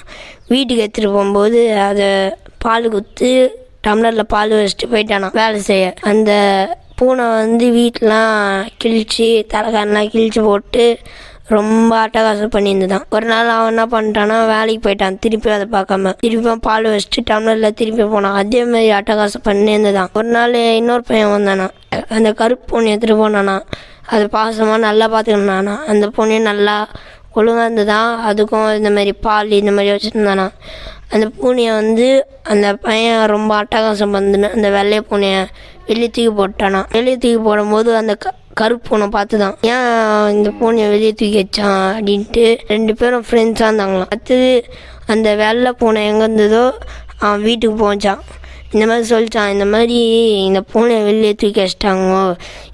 வீட்டுக்கு எடுத்துகிட்டு போகும்போது அதை பால் குத்து டம்ளரில் பால் வச்சுட்டு போயிட்டானா வேலை செய்ய. அந்த பூனை வந்து வீட்டெலாம் கிழிச்சு தலைக்காரெலாம் கிழிச்சு போட்டு ரொம்ப அட்டகாசம் பண்ணியிருந்துதான். ஒரு நாள் அவன் என்ன பண்ணிட்டான்னா வேலைக்கு போயிட்டான். திருப்பி அதை பார்க்காம திருப்பியும் பால் வச்சுட்டு டம்ளரில் திருப்பி போனான். அதே மாதிரி அட்டகாசம் பண்ணியிருந்துதான். ஒரு நாள் இன்னொரு பையன் வந்தானா. அந்த கருப்பு பூனை எடுத்துகிட்டு போனானா. அது பாசமாக நல்லா பார்த்துக்கினானா. அந்த பூனையும் நல்லா ஒழுங்காக இருந்துதான். அதுக்கும் இந்த மாதிரி பால் இந்த மாதிரி வச்சுருந்தானா. அந்த பூனையை வந்து அந்த பையன் ரொம்ப அட்டகாசம் பண்ணுன்னு அந்த வெள்ளை பூனையை வெளியே தூக்கி போட்டானா. வெளியே தூக்கி போடும்போது அந்த கருப்பு பூனை பார்த்து தான் ஏன் இந்த பூனையை வெளியே தூக்கி வச்சான் அப்படின்ட்டு 2 பேரும் ஃப்ரெண்ட்ஸாக இருந்தாங்களாம். அடுத்தது அந்த வெள்ளை பூனை எங்கே இருந்ததோ அவன் வீட்டுக்கு போச்சான். இந்த மாதிரி சொல்லிட்டான், இந்த மாதிரி இந்த பூனையை வெளியே தூக்கி வச்சிட்டாங்க,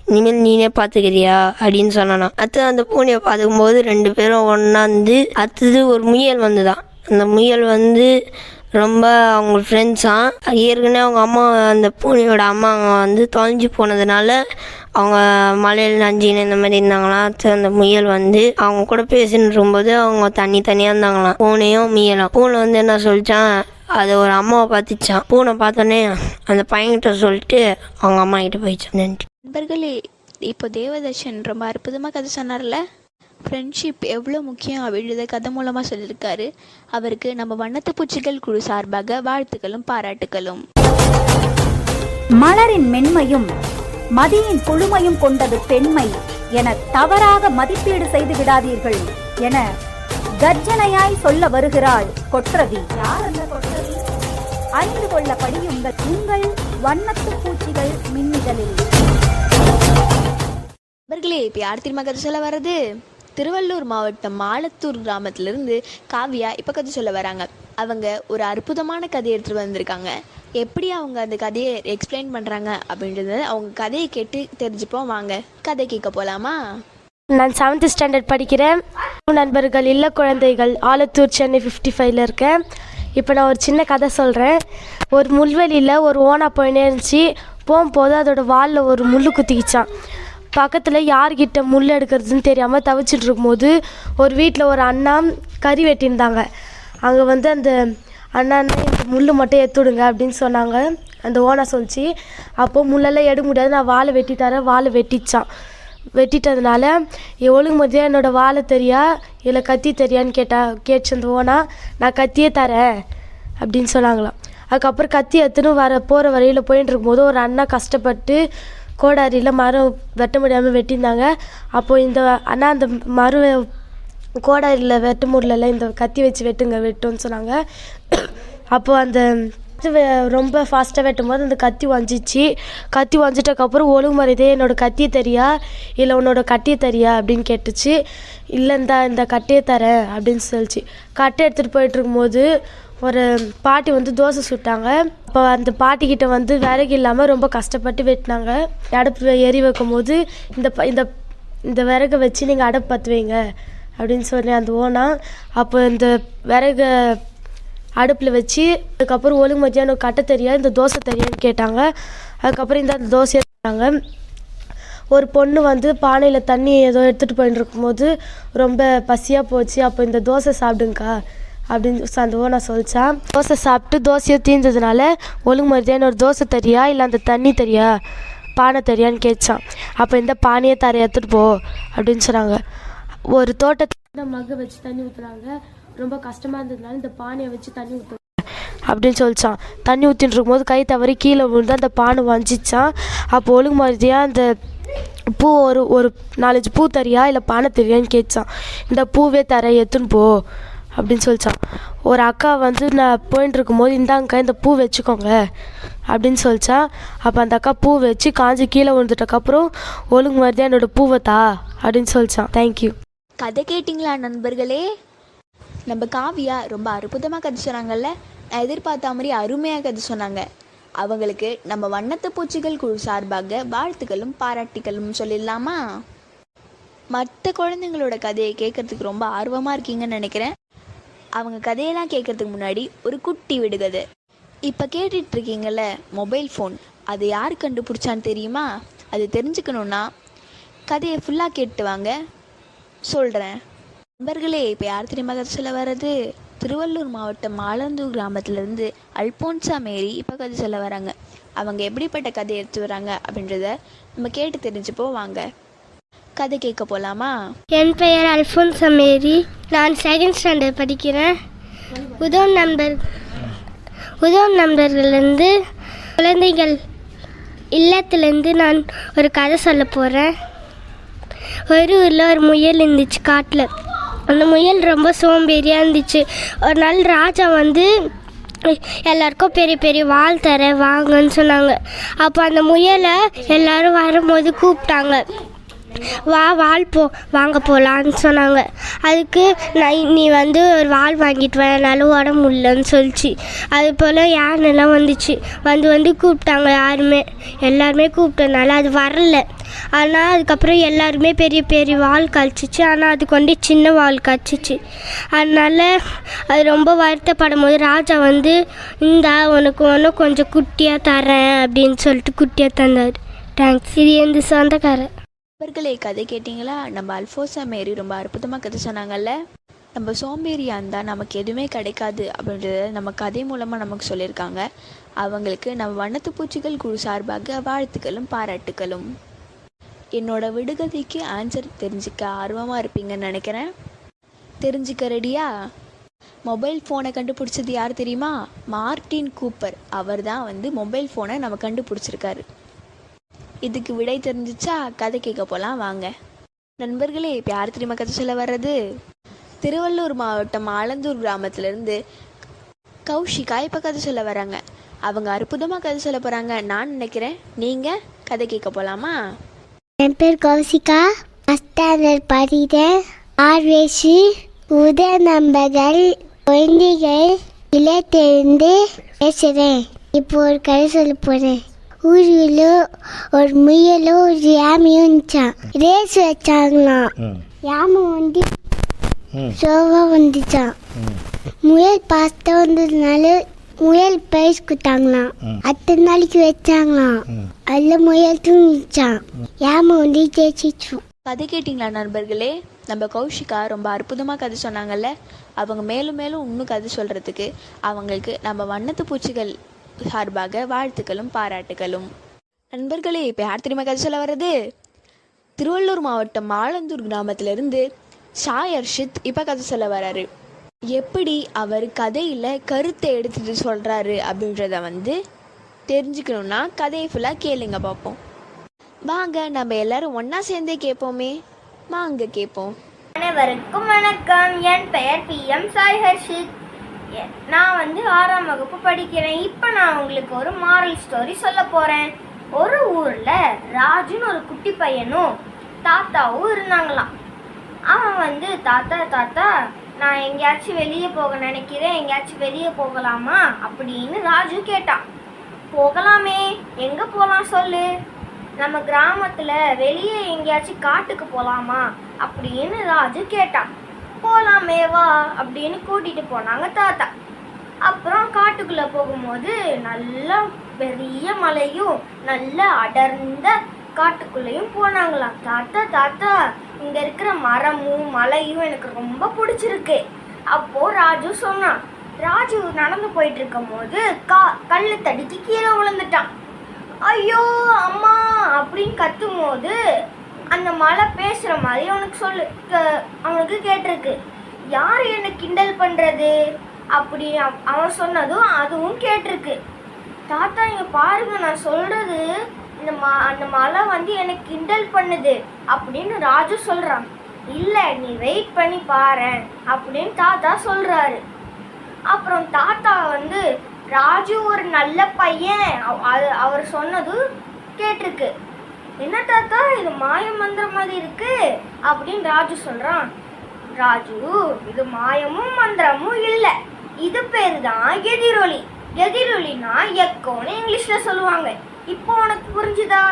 இனிமேல் நீனே பார்த்துக்கிறியா அப்படின்னு சொன்னானா. அடுத்தது அந்த பூனையை பார்த்துக்கும்போது 2 பேரும் ஒன்றா இருந்து அடுத்தது ஒரு முயல் வந்துதான். அந்த முயல் வந்து ரொம்ப அவங்க ஃப்ரெண்ட்ஸாக ஏற்கனவே அவங்க அம்மா அந்த பூனையோட அம்மா வந்து தொலைஞ்சி போனதுனால அவங்க மலையில் நஞ்சின்னு இந்த மாதிரி இருந்தாங்களாம். அந்த முயல் வந்து அவங்க கூட பேசின்னு இருக்கும்போது அவங்க தனியாக இருந்தாங்களாம், பூனையும் முயலும். பூனை வந்து என்ன சொல்லிச்சான், அது ஒரு அம்மாவை பார்த்துச்சான். பூனை பார்த்தோன்னே அந்த பையன்கிட்ட சொல்லிட்டு அவங்க அம்மா கிட்ட போயிடுச்சான். நன்றி. நண்பர்களே, இப்போ தேவதர்ஷன் ரொம்ப அற்புதமாக கதை சொன்னார்ல. ஃப்ரெண்ட்ஷிப் எவ்வளோ முக்கியம் அப்படின்றத கதை மூலமாக சொல்லியிருக்காரு. அவருக்கு நம்ம வண்ணத்து பூச்சிகள் குழு சார்பாக வாழ்த்துக்களும் பாராட்டுகளும். மலரின் மென்மையும் மதியின் குழுமையும் கொண்டது பெண்மை என தவறாக மதிப்பீடு செய்து விடாதீர்கள் என கர்ஜனையாய் சொல்ல வருகிறாள் கொற்றவி. யார் அந்த கொற்றவி? அறிந்து கொள்ள படியுங்கள் உங்கள் வண்ணத்து பூச்சிகள் மின்னிதழில். நண்பர்களே, இப்போ யார் திரும்ப கதை சொல்ல வர்றது? திருவள்ளூர் மாவட்டம் ஆலத்தூர் கிராமத்திலிருந்து காவியா இப்போ கதை சொல்ல வராங்க. அவங்க ஒரு அற்புதமான கதையை எடுத்துகிட்டு வந்திருக்காங்க. எப்படி அவங்க அந்த கதையை எக்ஸ்பிளைன் பண்ணுறாங்க அப்படின்றத அவங்க கதையை கேட்டு தெரிஞ்சுப்போம். வாங்க கதை கேட்க போகலாமா? நான் 7th ஸ்டாண்டர்ட் படிக்கிறேன். நண்பர்கள் இல்ல குழந்தைகள், ஆலத்தூர், சென்னை 55ல் இருக்கேன். இப்போ நான் ஒரு சின்ன கதை சொல்கிறேன். ஒரு முள்வெளியில் ஒரு ஓனா போயினே இருந்துச்சு. போகும்போது அதோட வாலில் ஒரு முள் குத்திக்கிச்சான். பக்கத்தில் யார்கிட்ட முள் எடுக்கிறதுன்னு தெரியாமல் தவிச்சிட்டு இருக்கும்போது ஒரு வீட்டில் ஒரு அண்ணா கறி வெட்டியிருந்தாங்க. அங்கே வந்து அந்த அண்ணா இந்த முள் மட்டும் எடுத்துவிடுங்க அப்படின்னு சொன்னாங்க. அந்த ஓனா சொல்லிச்சு. அப்போது முள்ளெல்லாம் எடுக்க முடியாது, நான் வாழை வெட்டி தரேன். வாழை வெட்டிச்சான். வெட்டிட்டதுனால ஒழுங்கு மதியாக என்னோடய வாழை தெரியா இல்லை கத்தி தெரியான்னு கேட்டுச்சு அந்த ஓனா. நான் கத்தியே தரேன் அப்படின்னு சொன்னாங்களாம். அதுக்கப்புறம் கத்தி எடுத்துன்னு போகிற வழியில் போயின்னு இருக்கும்போது ஒரு அண்ணா கஷ்டப்பட்டு கோடாரியில் மரம் வெட்ட முடியாமல் வெட்டியிருந்தாங்க. அப்போது இந்த அண்ணா அந்த மரம் கோடாரியில் வெட்ட முடியல, இந்த கத்தி வச்சு வெட்டுன்னு சொன்னாங்க. அப்போது அந்த ரொம்ப ஃபாஸ்ட்டாக வெட்டும் போது அந்த கத்தி வஞ்சிச்சு. கத்தி வஞ்சிட்டதுக்கப்புறம் ஒழுங்கு மரியாதை என்னோடய கத்தியை தெரியா இல்லை உன்னோட கட்டியை தெரியா அப்படின்னு கேட்டுச்சு. இல்லை இந்த கட்டையை தரேன் அப்படின்னு சொல்லிச்சு. கட்டை எடுத்துகிட்டு போயிட்டுருக்கும்போது ஒரு பாட்டி வந்து தோசை சுட்டாங்க. அப்போ அந்த பாட்டிக்கிட்ட வந்து விறகு இல்லாமல் ரொம்ப கஷ்டப்பட்டு வெட்டினாங்க. அடுப்பு எரி வைக்கும் போது இந்த விறகை வச்சு நீங்கள் அடுப்பு பற்ற வைங்க அப்படின்னு சொன்னேன் அந்த ஓனா. அப்போ இந்த விறகை அடுப்பில் வச்சு அதுக்கப்புறம் ஒழுங்கு மதியாக எனக்கு கட்ட தெரியா, இந்த தோசை தெரியான்னு கேட்டாங்க. அதுக்கப்புறம் அந்த தோசையை தராங்க. ஒரு பொண்ணு வந்து பானையில் தண்ணி ஏதோ எடுத்துகிட்டு போயின்னு இருக்கும்போது ரொம்ப பசியாக போச்சு. அப்போ இந்த தோசை சாப்பிடுங்கக்கா அப்படின்னு அந்த ஓனா சொல்லிச்சான். தோசை சாப்பிட்டு தோசையை தீர்ந்ததுனால ஒழுங்கு மதியாக ஒரு தோசை தெரியா இல்லை அந்த தண்ணி தெரியா, பானை தெரியான்னு கேட்சான். அப்போ இந்த பானையை தர எடுத்துகிட்டு போ அப்படின்னு சொன்னாங்க. ஒரு தோட்டத்தில் மகை வச்சு தண்ணி ஊற்றுறாங்க. ரொம்ப கஷ்டமாக இருந்ததுனால இந்த பானையை வச்சு தண்ணி ஊற்று அப்படின்னு சொல்லிச்சான். தண்ணி ஊற்றின்னு இருக்கும்போது கை தவறி கீழே விழுந்து அந்த பானை வஞ்சிச்சான். அப்போ ஒழுங்கு மாதிரியாக அந்த பூ ஒரு 4-5 பூ தரியா இல்லை பானை தெரியான்னு கேட்சான். இந்த பூவே தர எடுத்துன்னு போ அப்படின்னு சொல்லிச்சான். ஒரு அக்கா வந்து நான் போயின்னு இருக்கும்போது இந்தாங்க இந்த பூ வச்சுக்கோங்க அப்படின்னு சொல்லிச்சான். அப்போ அந்த அக்கா பூ வச்சு காஞ்சி கீழே விழுந்துட்டக்கப்புறம் ஒழுங்கு மாதிரியாக என்னோடய பூவை தா அப்படின்னு சொல்லிச்சான். தேங்க்யூ. கதை கேட்டிங்களா நண்பர்களே? நம்ம காவியா ரொம்ப அற்புதமாக கதை சொன்னாங்கல்ல. நான் எதிர்பார்த்த மாதிரி அருமையாக கதை சொன்னாங்க. அவங்களுக்கு நம்ம வண்ணத்து பூச்சிகள் குழு சார்பாக வாழ்த்துக்களும் பாராட்டுகளும் சொல்லிடலாமா? மற்ற குழந்தைங்களோட கதையை கேட்கறதுக்கு ரொம்ப ஆர்வமாக இருக்கீங்கன்னு நினைக்கிறேன். அவங்க கதையெல்லாம் கேட்கறதுக்கு முன்னாடி ஒரு குட்டி விடுகதை. இப்போ கேட்டுட்ருக்கீங்கள்ல மொபைல் ஃபோன், அது யார் கண்டுபிடிச்சான்னு தெரியுமா? அது தெரிஞ்சுக்கணுன்னா கதையை ஃபுல்லாக கேட்டு வாங்க, சொல்கிறேன். நண்பர்களே, இப்போ யார் தெரியுமா கதை சொல்ல வர்றது? திருவள்ளூர் மாவட்டம் ஆலந்தூர் கிராமத்திலேருந்து அல்போன்சா மேரி இப்போ கதை சொல்ல வராங்க. அவங்க எப்படிப்பட்ட கதை எடுத்து வராங்க அப்படின்றத நம்ம கேட்டு தெரிஞ்சுப்போ. வாங்க கதை கேட்க போகலாமா? என் பெயர் அல்போன்சா மேரி. நான் 2nd ஸ்டாண்டர்ட் படிக்கிறேன். உதவும் நண்பர்கள்லேருந்து குழந்தைகள் இல்லத்துலேருந்து நான் ஒரு கதை சொல்ல போகிறேன். ஒரு ஊரில் ஒரு முயல் இருந்துச்சு காட்டில். அந்த முயல் ரொம்ப சோம்பேறியாக இருந்துச்சு. ஒரு நாள் ராஜா வந்து எல்லாருக்கும் பெரிய பெரிய வால் தர வாங்கன்னு சொன்னாங்க. அப்போ அந்த முயலை எல்லோரும் வரும்போது கூப்பிட்டாங்க. வால் வாங்க போகலான்னு சொன்னாங்க. அதுக்கு நீ வந்து ஒரு வால் வாங்கிட்டு வர, என்னால் உடம்பு முடியலன்னு சொல்லிச்சு. அது போல் யானைலாம் வந்துச்சு. வந்து கூப்பிட்டாங்க. எல்லாருமே கூப்பிட்டதுனால அது வரல. ஆனால் அதுக்கப்புறம் எல்லாருமே பெரிய பெரிய வால் கழிச்சிச்சு. ஆனால் அதுக்கு வந்து சின்ன வால் கழிச்சிச்சு. அதனால் அது ரொம்ப வருத்தப்படும் போது ராஜா வந்து உனக்கு ஒன்றும் கொஞ்சம் குட்டியாக தரேன் அப்படின்னு சொல்லிட்டு குட்டியாக தந்தார். தேங்க்ஸ். இது எந்த சொந்தக்காரர். நண்பர்களே, கதை கேட்டிங்களா? நம்ம அல்போன்சா மேரி ரொம்ப அற்புதமாக கதை சொன்னாங்கல்ல. நம்ம சோம்பேறியாக இருந்தால் நமக்கு எதுவுமே கிடைக்காது அப்படின்றத நம்ம கதை மூலமாக நமக்கு சொல்லியிருக்காங்க. அவங்களுக்கு நம்ம வண்ணத்து பூச்சிகள் குழு சார்பாக வாழ்த்துக்களும் பாராட்டுகளும். என்னோட விடுகதைக்கு ஆன்சர் தெரிஞ்சுக்க ஆர்வமாக இருப்பீங்கன்னு நினைக்கிறேன். தெரிஞ்சுக்க ரெடியா? மொபைல் ஃபோனை கண்டுபிடிச்சது யார் தெரியுமா? Martin Cooper. அவர் தான் வந்து மொபைல் ஃபோனை நம்ம கண்டுபிடிச்சிருக்காரு. இதுக்கு விடை தெரிஞ்சிச்சா கதை கேட்க போகலாம் வாங்க. நண்பர்களே, இப்போ யார் தெரியுமா கதை சொல்ல வர்றது? திருவள்ளூர் மாவட்டம் ஆலந்தூர் கிராமத்திலேருந்து கௌஷிகா இப்போ கதை சொல்ல வராங்க. அவங்க அற்புதமாக கதை சொல்ல போகிறாங்க நான் நினைக்கிறேன். நீங்கள் கதை கேட்க போகலாமா? என் பேர் கௌசிகா, ஃபஸ்ட் ஸ்டாண்டர்ட் படிக்கிறேன். ஆர்வேசு உத நம்பர்கள் குழந்தைகள் இலத்திலிருந்து பேசுகிறேன். இப்போ ஒரு கதை சொல்ல போகிறேன். ஊரில் ஒரு முயலும் ஒரு யாமையும் இருந்துச்சான். ரேஸ் வச்சாங்களாம். யாமை வந்து சோவா வந்துச்சான். முயல் பாஸ்தா வந்ததுனால முயல் பிரைஸ் கொடுத்தாங்களாம். அத்தனை நாளைக்கு வச்சாங்களாம். அதில் முயல் தூங்கிச்சான். யாமை வந்து ஜெயிச்சிச்சோம். கதை கேட்டிங்களா நண்பர்களே? நம்ம கௌஷிகா ரொம்ப அற்புதமாக கதை சொன்னாங்கல்ல. அவங்க மேலும் மேலும் இன்னும் கதை சொல்கிறதுக்கு அவங்களுக்கு நம்ம வண்ணத்து பூச்சிகள் சார்பாக வாழ்த்துக்களும் பாராட்டுகளும். நண்பர்களே, இப்போ யார் தெரியுமா கதை சொல்ல வர்றது? திருவள்ளூர் மாவட்டம் ஆலந்தூர் கிராமத்திலிருந்து ஷாய் அர்ஷித் இப்போ கதை சொல்ல வர்றாரு. எப்படி அவர் கதையில் கருத்தை எடுத்துகிட்டு சொல்கிறாரு அப்படின்றத தெரிஞ்சுக்கணுன்னா கதையை ஃபுல்லாக கேளுங்க பார்ப்போம். வாங்க நம்ம எல்லாரும் ஒன்றா சேர்ந்தே கேட்போமே. வாங்க கேட்போம். அனைவருக்கும் வணக்கம். என் பெயர் PM சாய் ஹர்ஷித். நான் 6ஆம் வகுப்பு படிக்கிறேன். இப்போ நான் உங்களுக்கு ஒரு மாரல் ஸ்டோரி சொல்ல போகிறேன். ஒரு ஊரில் ராஜுன்னு ஒரு குட்டி பையனும் தாத்தாவும் இருந்தாங்களாம். அவன் தாத்தா நான் எங்கேயாச்சும் வெளியே போக நினைக்கிறேன், எங்கேயாச்சும் வெளியே போகலாமா அப்படின்னு ராஜு கேட்டான். போகலாமே, எங்கே போகலாம் சொல்லு? நம்ம கிராமத்தில் வெளியே எங்கேயாச்சும் காட்டுக்கு போகலாமா அப்படின்னு ராஜு கேட்டான். போகலாமே வா அப்படின்னு கூட்டிகிட்டு போனாங்க தாத்தா. அப்புறம் காட்டுக்குள்ளே போகும்போது நல்ல பெரிய மலையும் நல்ல அடர்ந்த காட்டுக்குள்ளேயும் போனாங்களாம். தாத்தா இங்கே இருக்கிற மரமும் மலையும் எனக்கு ரொம்ப பிடிச்சிருக்கு. அப்போது ராஜு சொன்னான். ராஜு நடந்து போயிட்டு இருக்கும் போது கல்லு தடிக்கு கீழே விழுந்துட்டான். ஐயோ அம்மா அப்படின்னு கத்தும் போது அந்த மலை பேசுகிற மாதிரி அவனுக்கு கேட்டிருக்கு. யார் என்னை கிண்டல் பண்ணுறது அப்படி அவன் சொன்னதும் அதுவும் கேட்டிருக்கு. தாத்தா இங்கே பாருங்க, நான் சொல்கிறது அந்த மலை எனக்கு கிண்டல் பண்ணுது அப்படின்னு ராஜு சொல்கிறான். இல்லை நீ வெயிட் பண்ணி பாரு அப்படின்னு தாத்தா சொல்கிறாரு. அப்புறம் தாத்தா ராஜு ஒரு நல்ல பையன் அவர் சொன்னது கேட்டிருக்கு. என்ன தாத்தா இது மாய மந்திரம் மாதிரி இருக்கு அப்படின்னு ராஜு சொல்றான். ராஜு இது மாயமும் மந்திரமும் இல்லை, இது பேர் தான் எதிரொலி. எதிரொலினா எக்கோன்னு இங்கிலீஷ்ல சொல்லுவாங்க. இப்போ உனக்கு புரிஞ்சுதா?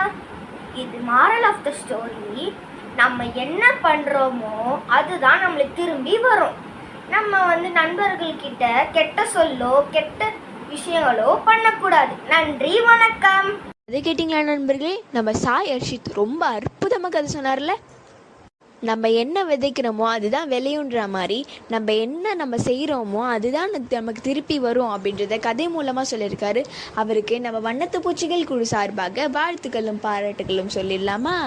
இது மாரல் ஆஃப் த ஸ்டோரி. நம்ம என்ன பண்றோமோ அதுதான் நம்மளுக்கு திரும்பி வரும். நம்ம நண்பர்கள் கிட்ட கெட்ட சொல்லோ கெட்ட விஷயங்களோ பண்ணக்கூடாது. நன்றி, வணக்கம். அதை கேட்டிங்களா நண்பர்களே? நம்ம சாய் அர்ஷித் ரொம்ப அற்புதமாக கதை சொன்னார்ல. நம்ம என்ன விதைக்கிறோமோ அதுதான் விளையுன்ற மாதிரி நம்ம செய்கிறோமோ அதுதான் நமக்கு திருப்பி வரும் அப்படின்றத கதை மூலமாக சொல்லியிருக்காரு. அவருக்கு நம்ம வண்ணத்து பூச்சிகள் குழு சார்பாக வாழ்த்துக்களும் பாராட்டுகளும் சொல்லிடலாமா?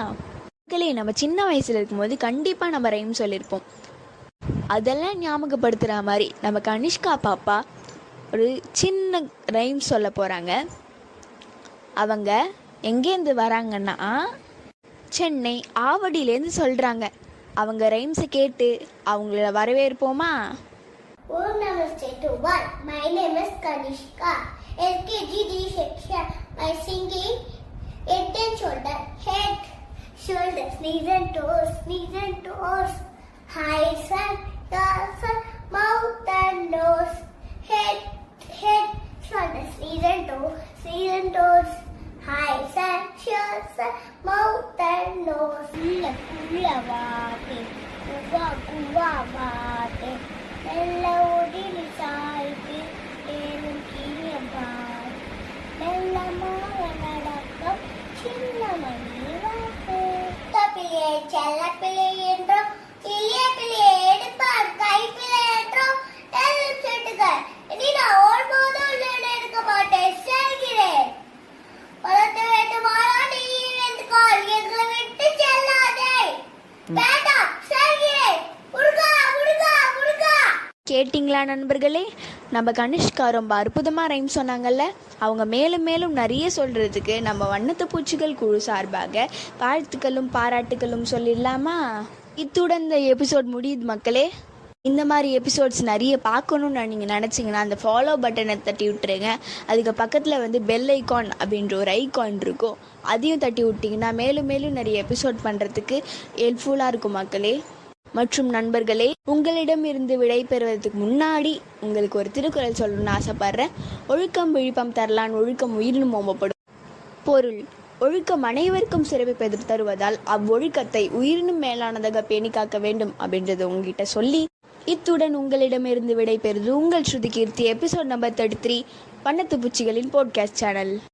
நம்ம சின்ன வயசில் இருக்கும்போது கண்டிப்பாக நம்ம ரைம் சொல்லியிருப்போம். அதெல்லாம் ஞாபகப்படுத்துகிற மாதிரி நம்ம கனிஷ்கா பாப்பா ஒரு சின்ன ரைம் சொல்ல போகிறாங்க. அவங்க எங்கேருந்து வராங்கன்னா சென்னை ஆவடியிலேருந்து சொல்கிறாங்க. அவங்க ரைம்ஸை கேட்டு அவங்கள வரவேற்போமா? Om Namaste to one. My name is Kanishka. LKG D section. My singing head and shoulder, head, shoulders, knees and toes, eyes and ears, mouth and nose, head, shoulders, knees and toes, eyes and ears, mouth and nose. Kula vaate, kuva vaate, nella odili saayite, enum kiriyam vaate, nella mara nadakam, chinna mani vaate. Tapile chella pile endro, kiliye pile edupar, kai pile endro, ellam settuga. Ini na odubodu illa edukka maate, selgire. Palathu vettu mara nee vendukko, engala vettu chellade. வேண்டாம், selgire. முருகா. கேட்டிங்களா நண்பர்களே? நம்ம கனிஷ்கா ரொம்ப அற்புதமாக rhyme சொன்னாங்கல்ல. அவங்க மேலும் மேலும் நிறைய சொல்கிறதுக்கு நம்ம வண்ணத்து பூச்சிகள் குழு சார்பாக வாழ்த்துக்களும் பாராட்டுகளும் சொல்லிடலாமா? இத்துடன் இந்த எபிசோட் முடியுது மக்களே. இந்த மாதிரி எபிசோட்ஸ் நிறைய பார்க்கணுன்னு நீங்கள் நினச்சிங்கன்னா அந்த ஃபாலோ பட்டனை தட்டி விட்டுருங்க. அதுக்கு பக்கத்தில் பெல் ஐக்கான் அப்படின்ற ஒரு ஐக்கான் இருக்கும், அதையும் தட்டி விட்டிங்கன்னா மேலும் மேலும் நிறைய எபிசோட் பண்ணுறதுக்கு ஹெல்ப்ஃபுல்லாக இருக்கும் மக்களே. மற்றும் நண்பர்களே, உங்களிடம் இருந்து விடை பெறுவதற்கு முன்னாடி உங்களுக்கு ஒரு திருக்குறள் சொல்லணும்னு ஆசைப்படுறேன். ஒழுக்கம் விழுப்பம் தரலான், ஒழுக்கம் உயிரினும் ஓம்பப்படும். பொருள்: ஒழுக்கம் அனைவருக்கும் சிறப்பு தருவதால் அவ்வொழுக்கத்தை உயிரினும் மேலானதாக பேணி காக்க வேண்டும் அப்படின்றத உங்ககிட்ட சொல்லி இத்துடன் உங்களிடமிருந்து விடை பெறுது உங்கள் ஸ்ருதி கீர்த்தி. எபிசோட் நம்பர் 33 வண்ணத்து பூச்சிகளின் பாட்காஸ்ட் சேனல்.